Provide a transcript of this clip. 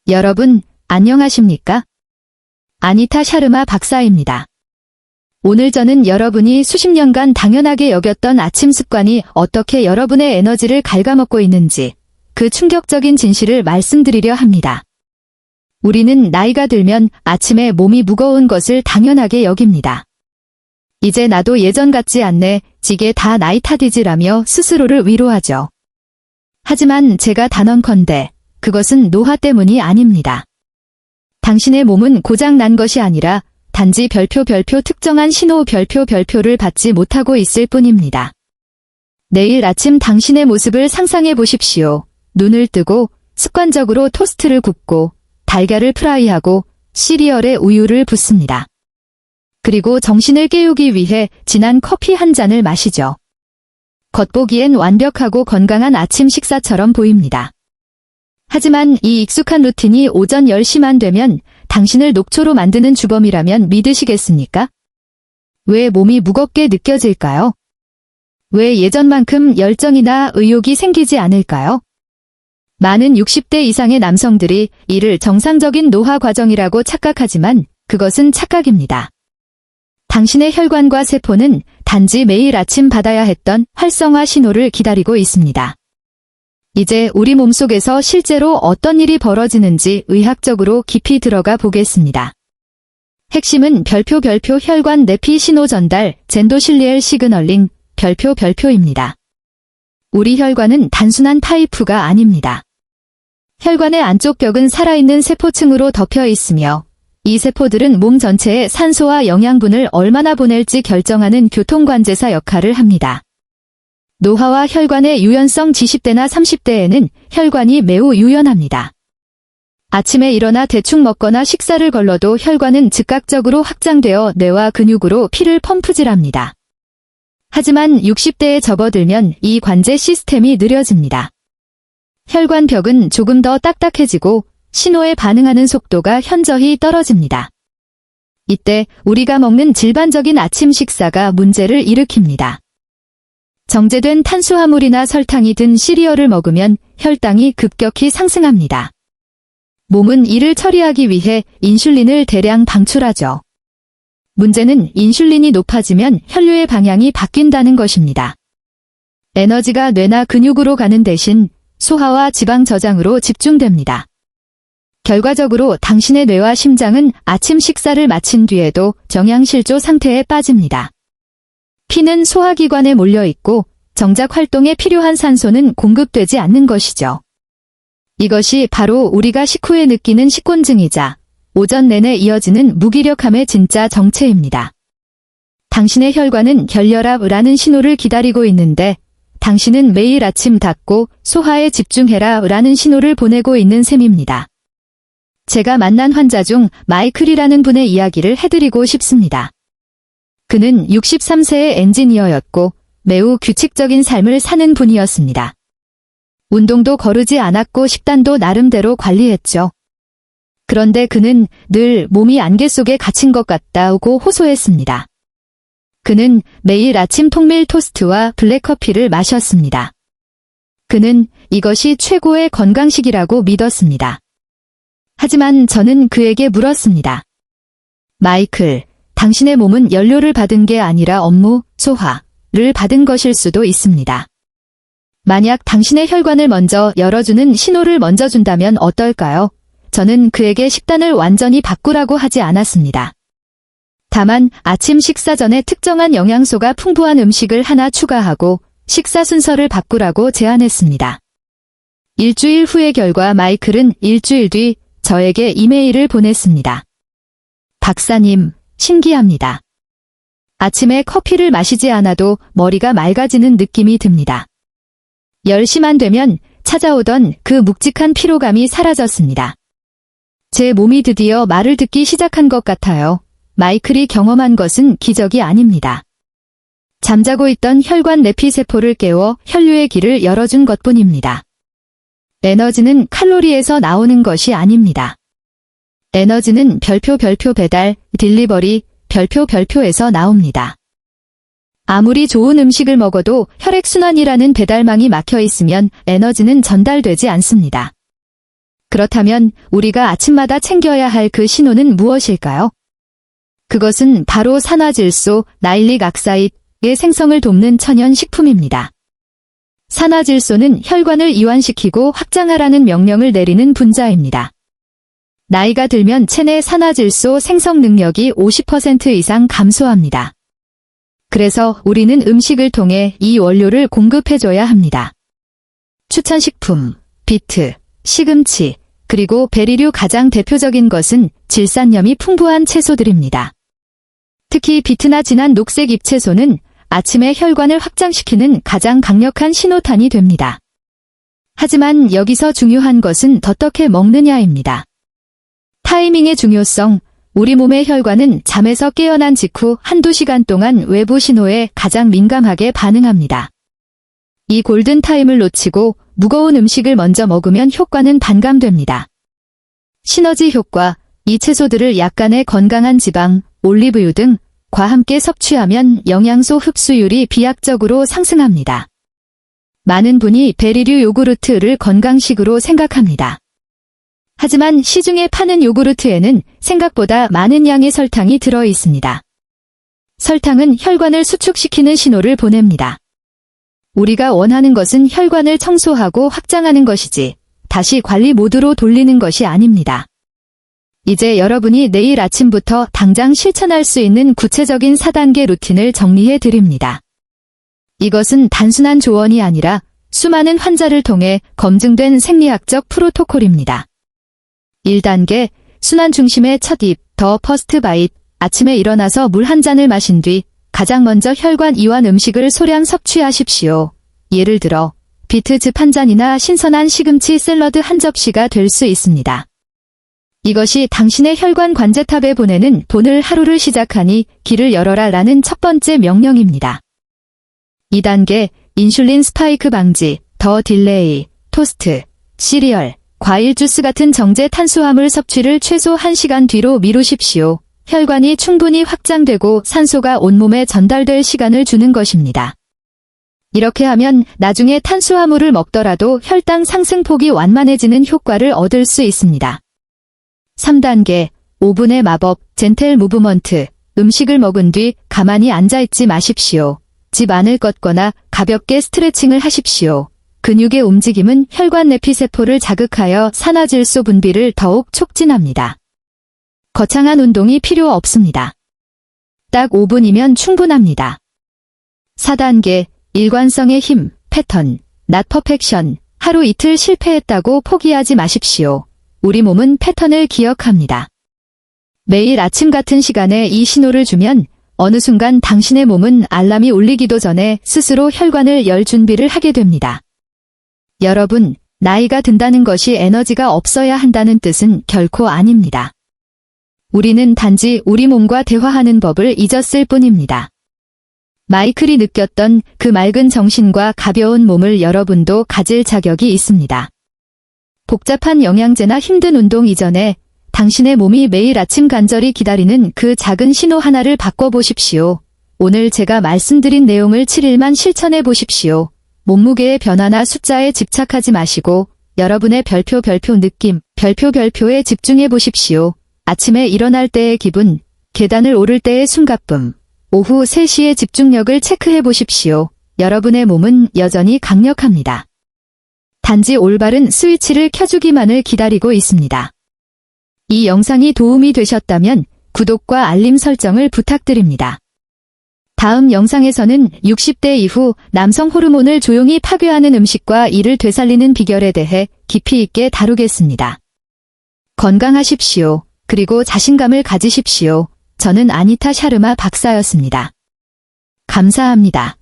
여러분, 안녕하십니까? 아니타 샤르마 박사입니다. 오늘 저는 여러분이 수십 년간 당연하게 여겼던 아침 습관이 어떻게 여러분의 에너지를 갉아먹고 있는지 그 충격적인 진실을 말씀드리려 합니다. 우리는 나이가 들면 아침에 몸이 무거운 것을 당연하게 여깁니다. 이제 나도 예전 같지 않네, 지게 다 나이 탓이지라며 스스로를 위로하죠. 하지만 제가 단언컨대 그것은 노화 때문이 아닙니다. 당신의 몸은 고장 난 것이 아니라 단지 별표 특정한 신호 별표를 받지 못하고 있을 뿐입니다. 내일 아침 당신의 모습을 상상해 보십시오. 눈을 뜨고 습관적으로 토스트를 굽고 달걀을 프라이하고 시리얼에 우유를 붓습니다. 그리고 정신을 깨우기 위해 진한 커피 한 잔을 마시죠. 겉보기엔 완벽하고 건강한 아침 식사처럼 보입니다. 하지만 이 익숙한 루틴이 오전 10시만 되면 당신을 녹초로 만드는 주범이라면 믿으시겠습니까? 왜 몸이 무겁게 느껴질까요? 왜 예전만큼 열정이나 의욕이 생기지 않을까요? 많은 60대 이상의 남성들이 이를 정상적인 노화 과정이라고 착각하지만 그것은 착각입니다. 당신의 혈관과 세포는 단지 매일 아침 받아야 했던 활성화 신호를 기다리고 있습니다. 이제 우리 몸속에서 실제로 어떤 일이 벌어지는지 의학적으로 깊이 들어가 보겠습니다. 핵심은 별표 혈관 내피 신호 전달 젠도실리엘 시그널링 별표입니다. 우리 혈관은 단순한 파이프가 아닙니다. 혈관의 안쪽 벽은 살아있는 세포층으로 덮여 있으며 이 세포들은 몸 전체에 산소와 영양분을 얼마나 보낼지 결정하는 교통관제사 역할을 합니다. 노화와 혈관의 유연성 20대나 30대에는 혈관이 매우 유연합니다. 아침에 일어나 대충 먹거나 식사를 걸러도 혈관은 즉각적으로 확장되어 뇌와 근육으로 피를 펌프질합니다. 하지만 60대에 접어들면 이 관제 시스템이 느려집니다. 혈관 벽은 조금 더 딱딱해지고 신호에 반응하는 속도가 현저히 떨어집니다. 이때 우리가 먹는 질반적인 아침 식사가 문제를 일으킵니다. 정제된 탄수화물이나 설탕이 든 시리얼을 먹으면 혈당이 급격히 상승합니다. 몸은 이를 처리하기 위해 인슐린을 대량 방출하죠. 문제는 인슐린이 높아지면 혈류의 방향이 바뀐다는 것입니다. 에너지가 뇌나 근육으로 가는 대신 소화와 지방 저장으로 집중됩니다. 결과적으로 당신의 뇌와 심장은 아침 식사를 마친 뒤에도 정양실조 상태에 빠집니다. 피는 소화기관에 몰려있고 정작 활동에 필요한 산소는 공급되지 않는 것이죠. 이것이 바로 우리가 식후에 느끼는 식곤증이자 오전 내내 이어지는 무기력함의 진짜 정체입니다. 당신의 혈관은 결혈압이라는 신호를 기다리고 있는데 당신은 매일 아침 닫고 소화에 집중해라라는 신호를 보내고 있는 셈입니다. 제가 만난 환자 중 마이클이라는 분의 이야기를 해드리고 싶습니다. 그는 63세의 엔지니어였고 매우 규칙적인 삶을 사는 분이었습니다. 운동도 거르지 않았고 식단도 나름대로 관리했죠. 그런데 그는 늘 몸이 안개 속에 갇힌 것 같다고 호소했습니다. 그는 매일 아침 통밀 토스트와 블랙커피를 마셨습니다. 그는 이것이 최고의 건강식이라고 믿었습니다. 하지만 저는 그에게 물었습니다. 마이클, 당신의 몸은 연료를 받은 게 아니라 업무, 소화를 받은 것일 수도 있습니다. 만약 당신의 혈관을 먼저 열어주는 신호를 먼저 준다면 어떨까요? 저는 그에게 식단을 완전히 바꾸라고 하지 않았습니다. 다만 아침 식사 전에 특정한 영양소가 풍부한 음식을 하나 추가하고 식사 순서를 바꾸라고 제안했습니다. 일주일 후의 결과 마이클은 일주일 뒤 저에게 이메일을 보냈습니다. 박사님, 신기합니다. 아침에 커피를 마시지 않아도 머리가 맑아지는 느낌이 듭니다. 10시만 되면 찾아오던 그 묵직한 피로감이 사라졌습니다. 제 몸이 드디어 말을 듣기 시작한 것 같아요. 마이클이 경험한 것은 기적이 아닙니다. 잠자고 있던 혈관 내피세포를 깨워 혈류의 길을 열어준 것뿐입니다. 에너지는 칼로리에서 나오는 것이 아닙니다. 에너지는 별표 배달, 딜리버리, 별표에서 나옵니다. 아무리 좋은 음식을 먹어도 혈액순환이라는 배달망이 막혀 있으면 에너지는 전달되지 않습니다. 그렇다면 우리가 아침마다 챙겨야 할 그 신호는 무엇일까요? 그것은 바로 산화질소, 나일릭 악사이드의 생성을 돕는 천연 식품입니다. 산화질소는 혈관을 이완시키고 확장하라는 명령을 내리는 분자입니다. 나이가 들면 체내 산화질소 생성 능력이 50% 이상 감소합니다. 그래서 우리는 음식을 통해 이 원료를 공급해줘야 합니다. 추천식품, 비트, 시금치, 그리고 베리류 가장 대표적인 것은 질산염이 풍부한 채소들입니다. 특히 비트나 진한 녹색 잎채소는 아침에 혈관을 확장시키는 가장 강력한 신호탄이 됩니다. 하지만 여기서 중요한 것은 어떻게 먹느냐입니다. 타이밍의 중요성, 우리 몸의 혈관은 잠에서 깨어난 직후 한두 시간 동안 외부 신호에 가장 민감하게 반응합니다. 이 골든 타임을 놓치고 무거운 음식을 먼저 먹으면 효과는 반감됩니다. 시너지 효과, 이 채소들을 약간의 건강한 지방, 올리브유 등과 함께 섭취하면 영양소 흡수율이 비약적으로 상승합니다. 많은 분이 베리류 요구르트를 건강식으로 생각합니다. 하지만 시중에 파는 요구르트에는 생각보다 많은 양의 설탕이 들어 있습니다. 설탕은 혈관을 수축시키는 신호를 보냅니다. 우리가 원하는 것은 혈관을 청소하고 확장하는 것이지 다시 관리 모드로 돌리는 것이 아닙니다. 이제 여러분이 내일 아침부터 당장 실천할 수 있는 구체적인 4단계 루틴을 정리해 드립니다. 이것은 단순한 조언이 아니라 수많은 환자를 통해 검증된 생리학적 프로토콜입니다. 1단계, 순환 중심의 첫 입, 더 퍼스트 바이트. 아침에 일어나서 물 한 잔을 마신 뒤 가장 먼저 혈관 이완 음식을 소량 섭취하십시오. 예를 들어 비트즙 한 잔이나 신선한 시금치 샐러드 한 접시가 될 수 있습니다. 이것이 당신의 혈관 관제탑에 보내는 오늘 하루를 시작하니 길을 열어라 라는 첫 번째 명령입니다. 2단계, 인슐린 스파이크 방지, 더 딜레이, 토스트, 시리얼, 과일 주스 같은 정제 탄수화물 섭취를 최소 1시간 뒤로 미루십시오. 혈관이 충분히 확장되고 산소가 온몸에 전달될 시간을 주는 것입니다. 이렇게 하면 나중에 탄수화물을 먹더라도 혈당 상승폭이 완만해지는 효과를 얻을 수 있습니다. 3단계, 5분의 마법, 젠틀 무브먼트. 음식을 먹은 뒤 가만히 앉아있지 마십시오. 집 안을 걷거나 가볍게 스트레칭을 하십시오. 근육의 움직임은 혈관 내피세포를 자극하여 산화질소 분비를 더욱 촉진합니다. 거창한 운동이 필요 없습니다. 딱 5분이면 충분합니다. 4단계, 일관성의 힘, 패턴, not perfection. 하루 이틀 실패했다고 포기하지 마십시오. 우리 몸은 패턴을 기억합니다. 매일 아침 같은 시간에 이 신호를 주면 어느 순간 당신의 몸은 알람이 울리기도 전에 스스로 혈관을 열 준비를 하게 됩니다. 여러분, 나이가 든다는 것이 에너지가 없어야 한다는 뜻은 결코 아닙니다. 우리는 단지 우리 몸과 대화하는 법을 잊었을 뿐입니다. 마이클이 느꼈던 그 맑은 정신과 가벼운 몸을 여러분도 가질 자격이 있습니다. 복잡한 영양제나 힘든 운동 이전에 당신의 몸이 매일 아침 간절히 기다리는 그 작은 신호 하나를 바꿔보십시오. 오늘 제가 말씀드린 내용을 7일만 실천해 보십시오. 몸무게의 변화나 숫자에 집착하지 마시고 여러분의 별표 느낌, 별표에 집중해 보십시오. 아침에 일어날 때의 기분, 계단을 오를 때의 숨가쁨, 오후 3시의 집중력을 체크해 보십시오. 여러분의 몸은 여전히 강력합니다. 단지 올바른 스위치를 켜주기만을 기다리고 있습니다. 이 영상이 도움이 되셨다면 구독과 알림 설정을 부탁드립니다. 다음 영상에서는 60대 이후 남성 호르몬을 조용히 파괴하는 음식과 이를 되살리는 비결에 대해 깊이 있게 다루겠습니다. 건강하십시오. 그리고 자신감을 가지십시오. 저는 아니타 샤르마 박사였습니다. 감사합니다.